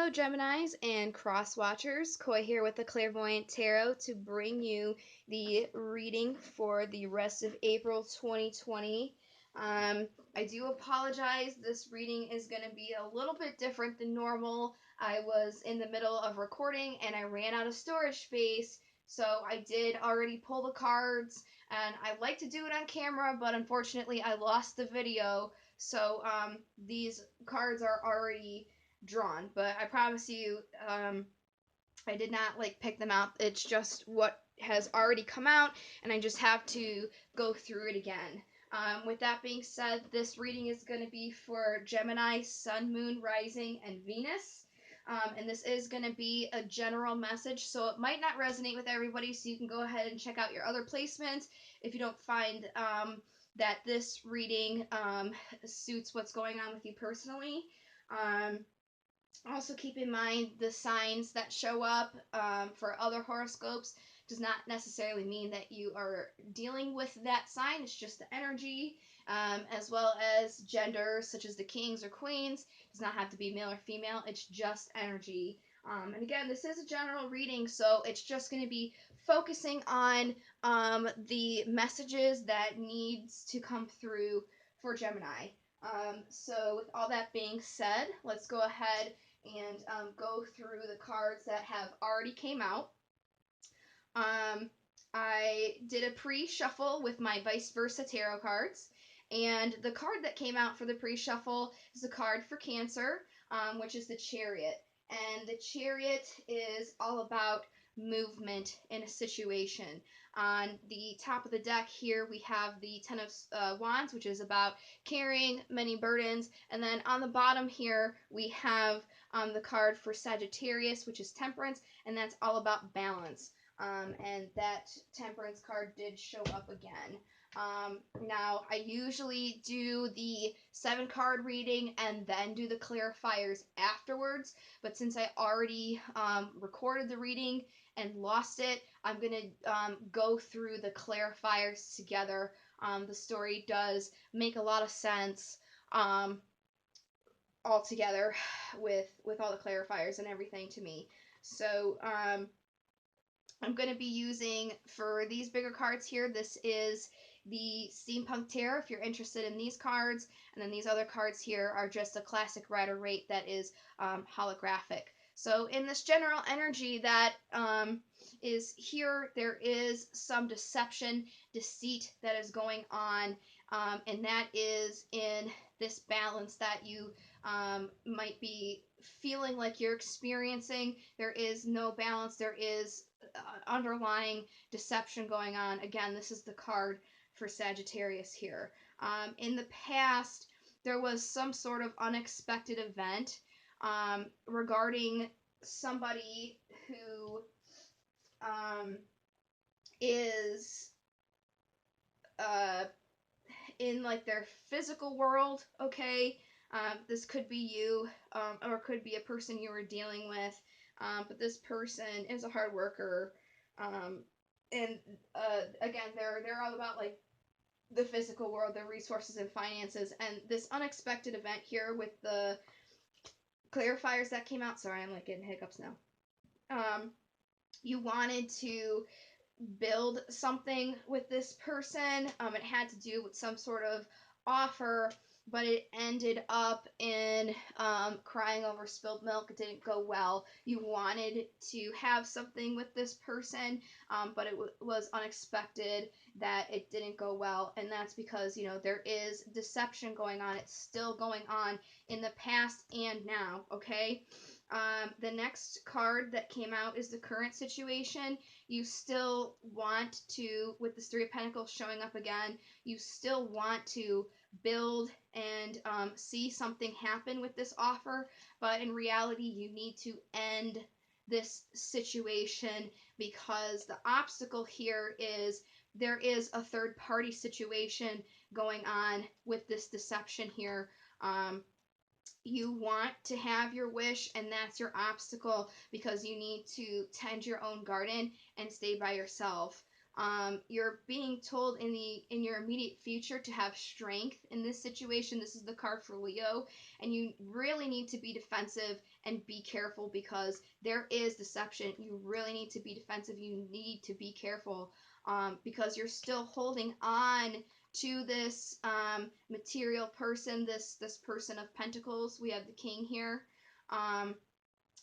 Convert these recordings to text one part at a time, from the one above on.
Hello, Geminis and cross watchers. Koi here with the Clairvoyant Tarot to bring you the reading for the rest of April 2020. I do apologize. This reading is going to be a little bit different than normal. I was in the middle of recording and I ran out of storage space, so I did already pull the cards, and I like to do it on camera, but unfortunately I lost the video. So these cards are already drawn, but I promise you, I did not pick them out. It's just what has already come out, and I just have to go through it again. With that being said, this reading is going to be for Gemini, Sun, Moon, Rising, and Venus. And this is going to be a general message, so it might not resonate with everybody, so you can go ahead and check out your other placements if you don't find that this reading suits what's going on with you personally. Also, keep in mind the signs that show up for other horoscopes does not necessarily mean that you are dealing with that sign. It's just the energy, as well as gender, such as the kings or queens. It does not have to be male or female. It's just energy. And again, this is a general reading, so it's just going to be focusing on the messages that needs to come through for Gemini. So with all that being said, let's go ahead and go through the cards that have already came out. I did a pre-shuffle with my vice versa tarot cards, and the card that came out for the pre-shuffle is a card for Cancer, which is the Chariot. And the Chariot is all about movement in a situation. On the top of the deck here, we have the Ten of Wands, which is about carrying many burdens. And then on the bottom here, we have the card for Sagittarius, which is Temperance, and that's all about balance. And that Temperance card did show up again. Now, I usually do the 7-card reading and then do the clarifiers afterwards, but since I already recorded the reading and lost it, I'm going to go through the clarifiers together. The story does make a lot of sense all together with all the clarifiers and everything to me. So, I'm going to be using, for these bigger cards here, this is the Steampunk Tarot if you're interested in these cards, and then these other cards here are just a classic Rider-Waite that is holographic. So in this general energy that is here, there is some deception, deceit that is going on, and that is in this balance that you might be feeling like you're experiencing. There is no balance. There is underlying deception going on. Again, this is the card for Sagittarius here. In the past, there was some sort of unexpected event regarding somebody who is in their physical world, okay? This could be you, or it could be a person you were dealing with, but this person is a hard worker, and again, they're all about the physical world, their resources and finances, and this unexpected event here with the clarifiers that came out. Sorry, I'm getting hiccups now. You wanted to build something with this person. It had to do with some sort of offer, but it ended up in crying over spilled milk. It didn't go well. You wanted to have something with this person, but it was unexpected that it didn't go well, and that's because, there is deception going on. It's still going on in the past and now, okay? The next card that came out is the current situation. You still want to, with this Three of Pentacles showing up again, you still want to build and see something happen with this offer, but in reality, you need to end this situation because the obstacle here is there is a third-party situation going on with this deception here. You want to have your wish, and that's your obstacle because you need to tend your own garden and stay by yourself. You're being told in your immediate future to have strength in this situation. This is the card for Leo, and you really need to be defensive and be careful because there is deception. You really need to be defensive. You need to be careful because you're still holding on to this material person, this person of Pentacles. We have the King here.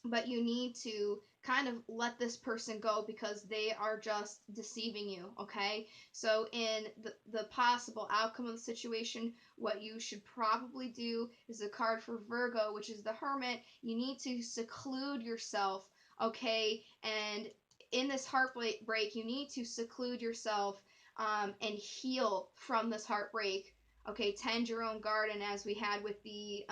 But you need to kind of let this person go because they are just deceiving you, okay? So in the possible outcome of the situation, what you should probably do is a card for Virgo, which is the Hermit. You need to seclude yourself, okay? And in this heartbreak, you need to seclude yourself and heal from this heartbreak, okay? Tend your own garden, as we had with the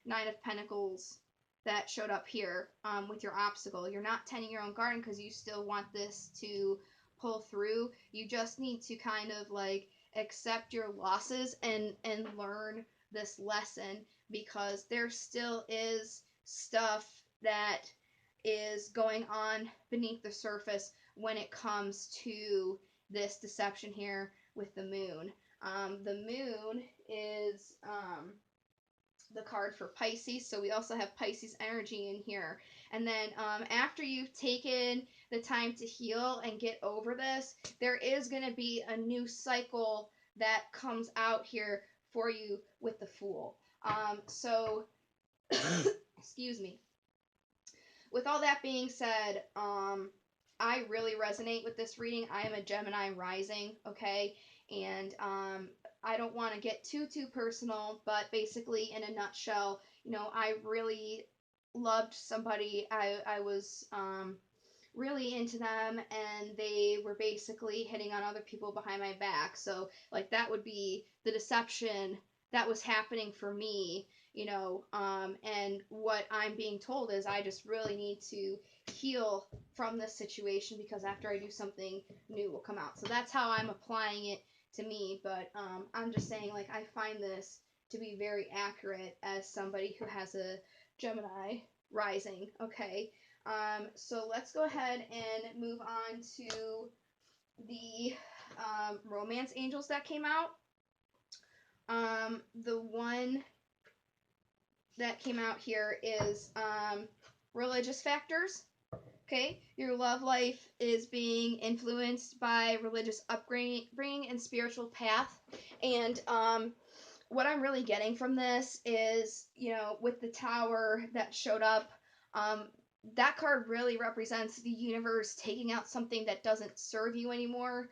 Nine of Pentacles that showed up here with your obstacle. You're not tending your own garden because you still want this to pull through. You just need to kind of like accept your losses and learn this lesson because there still is stuff that is going on beneath the surface when it comes to this deception here with the moon. The moon is the card for Pisces, so we also have Pisces energy in here. And then after you've taken the time to heal and get over this, there is going to be a new cycle that comes out here for you with the Fool. So, excuse me. With all that being said, I really resonate with this reading. I am a Gemini rising, okay? And I don't want to get too personal, but basically in a nutshell, you know, I really loved somebody. I was really into them and they were basically hitting on other people behind my back. So like that would be the deception that was happening for me, you know, and what I'm being told is I just really need to heal from this situation because after I do something new will come out. So that's how I'm applying it to me, but I'm just saying like I find this to be very accurate as somebody who has a Gemini rising, okay? So let's go ahead and move on to the romance angels that came out. The one that came out here is religious factors. Okay, your love life is being influenced by religious upbringing and spiritual path. And what I'm really getting from this is, you know, with the tower that showed up, that card really represents the universe taking out something that doesn't serve you anymore.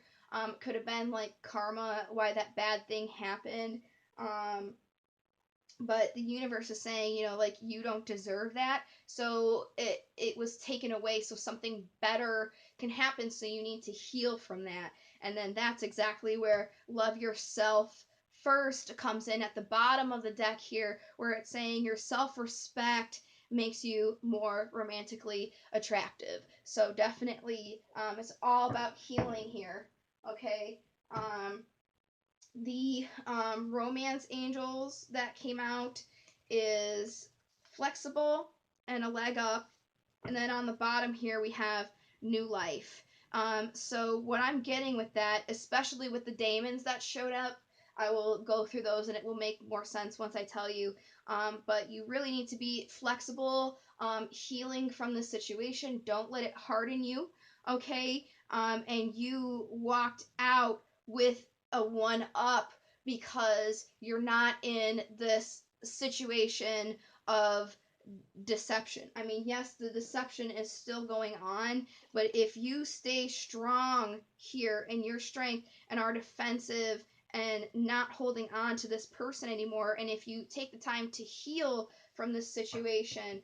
Could have been like karma, why that bad thing happened. But the universe is saying, you know, like you don't deserve that. So it was taken away so something better can happen. So you need to heal from that. And then that's exactly where love yourself first comes in at the bottom of the deck here, where it's saying your self-respect makes you more romantically attractive. So definitely, it's all about healing here. Okay. The romance angels that came out is flexible and a leg up. And then on the bottom here we have new life. So what I'm getting with that, especially with the daemons that showed up, I will go through those and it will make more sense once I tell you. But you really need to be flexible, healing from the situation. Don't let it harden you, okay? And you walked out with a one up because you're not in this situation of deception. I mean, yes, the deception is still going on, but if you stay strong here in your strength and are defensive and not holding on to this person anymore, and if you take the time to heal from this situation,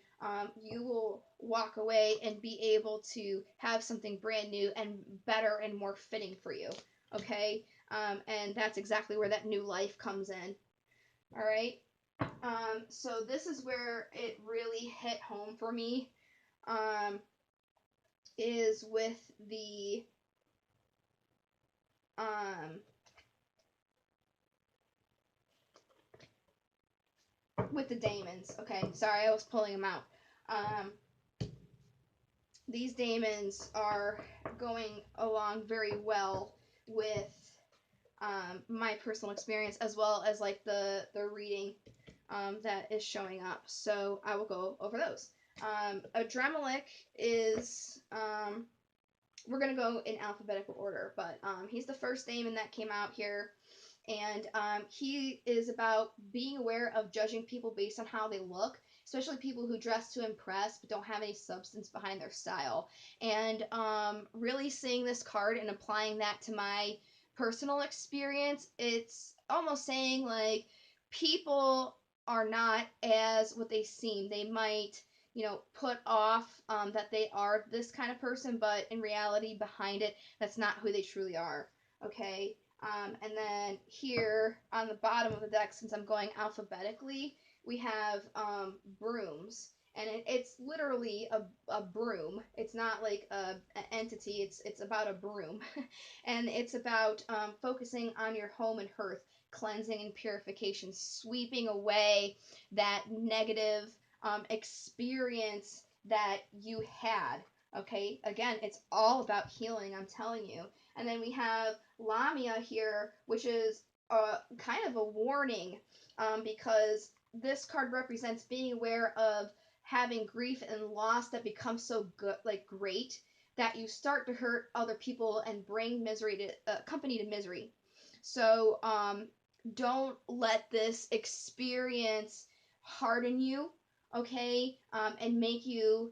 you will walk away and be able to have something brand new and better and more fitting for you. Okay? And that's exactly where that new life comes in. All right? So this is where it really hit home for me, is with the, with the daemons. Okay, sorry, I was pulling them out. these daemons are going along very well with my personal experience, as well as like the reading that is showing up. So I will go over those. Adremelic is we're gonna go in alphabetical order, but he's the first daemon that came out here, and he is about being aware of judging people based on how they look, especially people who dress to impress but don't have any substance behind their style. And really seeing this card and applying that to my personal experience, it's almost saying like people are not as what they seem. They might, put off that they are this kind of person, but in reality, behind it, that's not who they truly are. Okay. And then here on the bottom of the deck, since I'm going alphabetically, we have brooms. And it's literally a broom. It's not like an entity. It's about a broom, and it's about focusing on your home and hearth, cleansing and purification, sweeping away that negative experience that you had. Okay, again, it's all about healing. I'm telling you. And then we have Lamia here, which is kind of a warning because this card represents being aware of having grief and loss that becomes so good, like great, that you start to hurt other people and bring misery to company to misery. So don't let this experience harden you, okay, and make you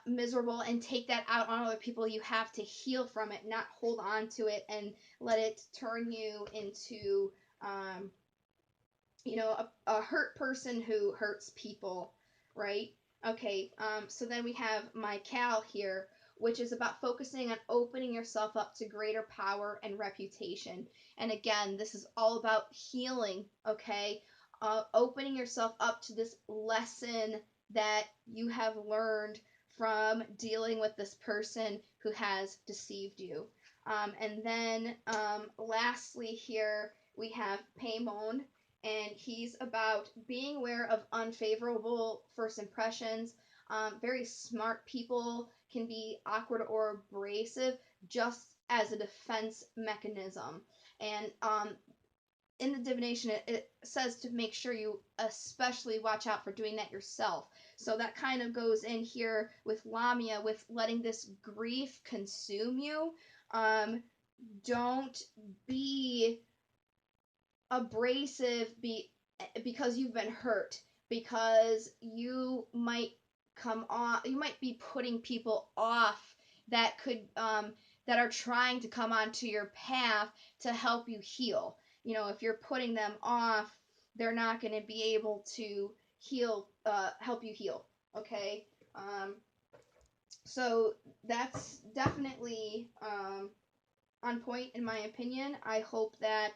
miserable and take that out on other people. You have to heal from it, not hold on to it and let it turn you into, um, a hurt person who hurts people, right? Okay, so then we have my Cal here, which is about focusing on opening yourself up to greater power and reputation. And again, this is all about healing, okay? Opening yourself up to this lesson that you have learned from dealing with this person who has deceived you. And then lastly, here we have Paimon, and he's about being aware of unfavorable first impressions. Very smart people can be awkward or abrasive just as a defense mechanism. And in the divination, it says to make sure you especially watch out for doing that yourself. So that kind of goes in here with Lamia, with letting this grief consume you. Don't be abrasive because you've been hurt, because you might be putting people off that could that are trying to come onto your path to help you heal. If you're putting them off, they're not going to be able to help you heal. Okay. So that's definitely on point in my opinion. I hope that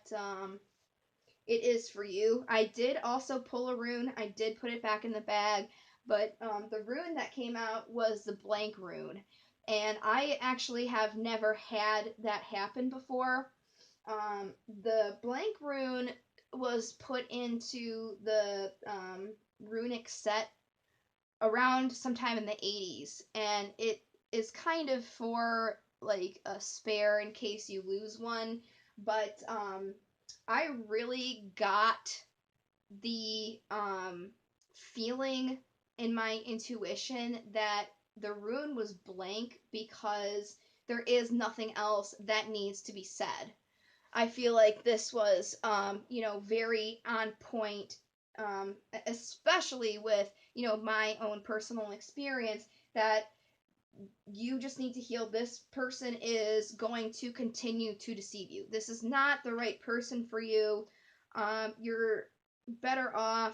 it is for you. I did also pull a rune. I did put it back in the bag, but the rune that came out was the blank rune. And I actually have never had that happen before. The blank rune was put into the runic set around sometime in the 80s, and it is kind of for like a spare in case you lose one. But I really got the feeling in my intuition that the rune was blank because there is nothing else that needs to be said. I feel like this was, very on point, especially with, my own personal experience, that you just need to heal. This person is going to continue to deceive you. This is not the right person for you. You're better off